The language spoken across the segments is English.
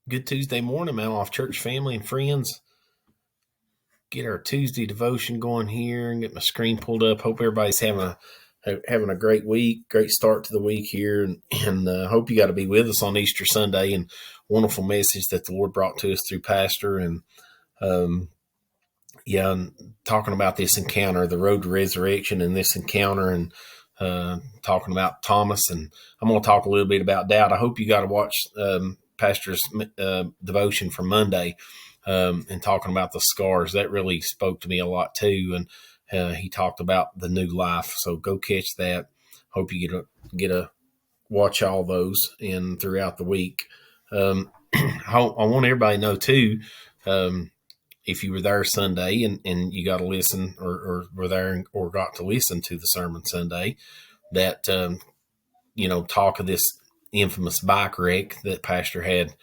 Good Tuesday morning, man. Off church family and friends. Get our Tuesday devotion going here and get my screen pulled up. Hope everybody's having a great week, great start to the week here, and hope you got to be with us on Easter Sunday and wonderful message that the Lord brought to us through Pastor um, and talking about this encounter, the road to resurrection, and this encounter, and talking about Thomas, and I'm going to talk a little bit about doubt. I hope you got to watch Pastor's devotion for Monday, and talking about the scars. That really spoke to me a lot too, and he talked about the new life. So go catch that. Hope you get a watch all those and throughout the week. I want everybody to know too. If you were there Sunday and you got to listen or were there or got to listen to the sermon Sunday, that, talk of this infamous bike wreck that Pastor had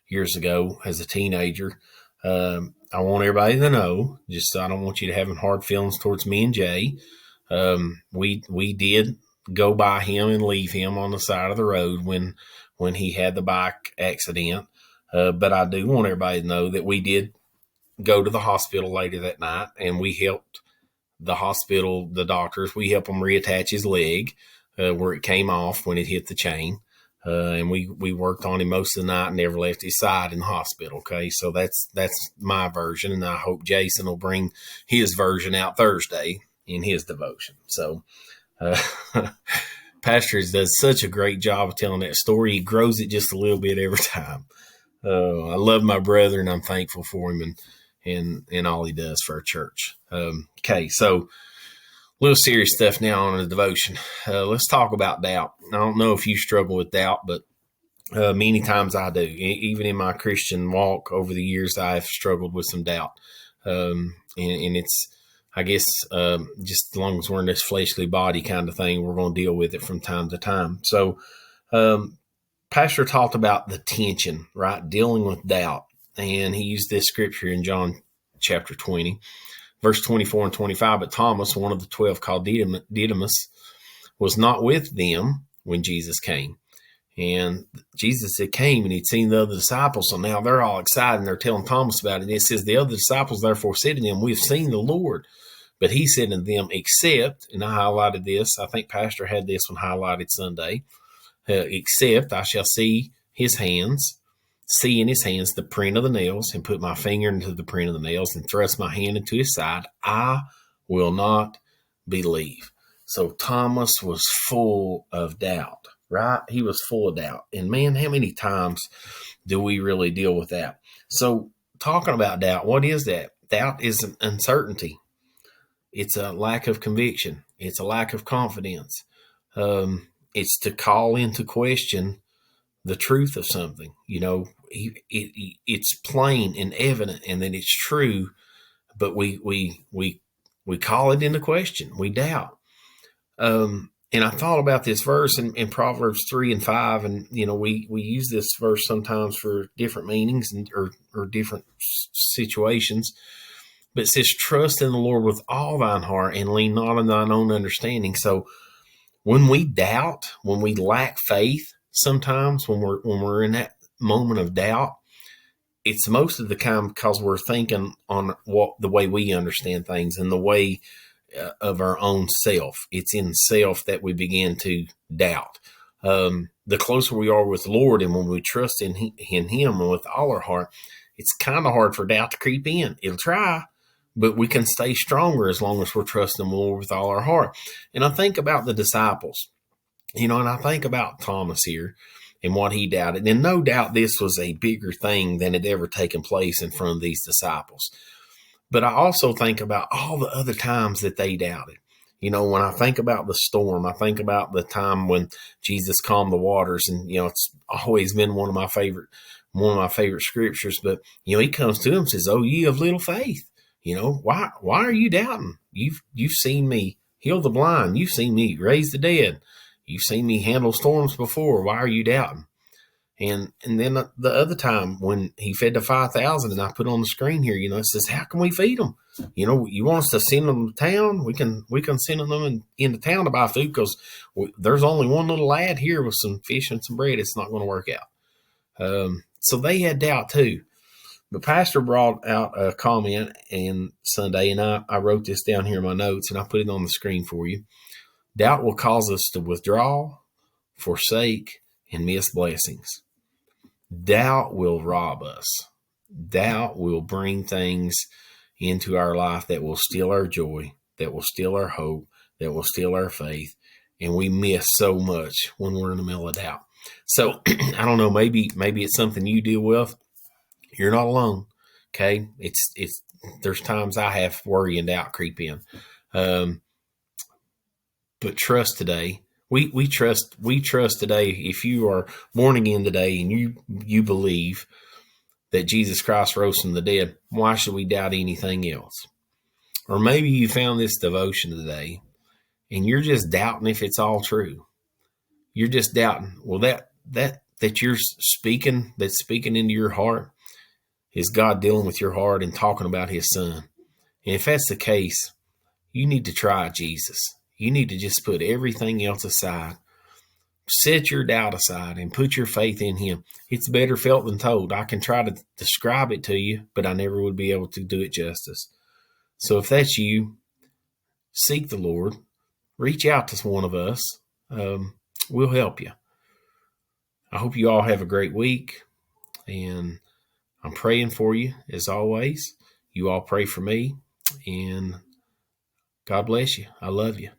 years ago as a teenager. I want everybody to know, just I don't want you to have hard feelings towards me and Jay. We did go by him and leave him on the side of the road when he had the bike accident. But I do want everybody to know that we did go to the hospital later that night, and we helped the hospital, the doctors, we helped them reattach his leg where it came off when it hit the chain. And we worked on him most of the night and never left his side in the hospital. Okay, so that's my version, and I hope Jason will bring his version out Thursday in his devotion. So uh, Pastor does such a great job of telling that story. He grows it just a little bit every time. I love my brother, and I'm thankful for him and all he does for our church. Okay, so a little serious stuff now on the devotion. Let's talk about doubt. I don't know if you struggle with doubt, but many times I do. Even in my Christian walk over the years, I've struggled with some doubt. And it's, I guess, just as long as we're in this fleshly body kind of thing, we're going to deal with it from time to time. So, Pastor talked about the tension, right? Dealing with doubt. And he used this scripture in John chapter 20, verse 24 and 25. But Thomas, one of the 12 called Didymus, was not with them when Jesus came. And Jesus had came and he'd seen the other disciples. So now they're all excited and they're telling Thomas about it. And it says, the other disciples therefore said to him, we have seen the Lord. But he said to them, except, and I highlighted this, I think Pastor had this one highlighted Sunday, except I shall see in his hands the print of the nails, and put my finger into the print of the nails, and thrust my hand into his side, I will not believe. So Thomas was full of doubt, right? He was full of doubt. And man, how many times do we really deal with that? So talking about doubt, what is that? Doubt is an uncertainty. It's a lack of conviction. It's a lack of confidence. It's to call into question the truth of something. It's plain and evident, and that it's true, but we call it into question. We doubt. And I thought about this verse in Proverbs 3 and 5, and we use this verse sometimes for different meanings or different situations. But it says, "Trust in the Lord with all thine heart, and lean not on thine own understanding." So when we doubt, when we lack faith, sometimes when we're in that moment of doubt, it's most of the time because we're thinking on the way we understand things and the way of our own self. It's in self that we begin to doubt. The closer we are with the Lord, and when we trust in Him and with all our heart, it's kind of hard for doubt to creep in. It'll try, but we can stay stronger as long as we're trusting the Lord with all our heart. And I think about the disciples, and I think about Thomas here and what he doubted. And no doubt this was a bigger thing than had ever taken place in front of these disciples. But I also think about all the other times that they doubted. When I think about the storm, I think about the time when Jesus calmed the waters, and it's always been one of my favorite scriptures. But he comes to them and says, "Oh, ye of little faith, why are you doubting? You've seen me heal the blind, you've seen me raise the dead, you've seen me handle storms before. Why are you doubting?" And then the other time when he fed the 5,000, and I put on the screen here, it says, "How can we feed them? You want us to send them to town? We can send them into town to buy food, because there's only one little lad here with some fish and some bread. It's not going to work out." So they had doubt too. But Pastor brought out a comment and Sunday, and I wrote this down here in my notes, and I put it on the screen for you. Doubt will cause us to withdraw, forsake, and miss blessings. Doubt will rob us. Doubt will bring things into our life that will steal our joy, that will steal our hope, that will steal our faith. And we miss so much when we're in the middle of doubt. So I don't know, maybe it's something you deal with. You're not alone. Okay. There's times I have worry and doubt creep in. But trust today. We trust today. If you are born again today and you believe that Jesus Christ rose from the dead, why should we doubt anything else? Or maybe you found this devotion today and you're just doubting if it's all true. You're just doubting. Well, that you're speaking, that's speaking into your heart, is God dealing with your heart and talking about his son. And if that's the case, you need to try Jesus. You need to just put everything else aside. Set your doubt aside and put your faith in him. It's better felt than told. I can try to describe it to you, but I never would be able to do it justice. So if that's you, seek the Lord. Reach out to one of us. We'll help you. I hope you all have a great week, and I'm praying for you as always. You all pray for me, and God bless you. I love you.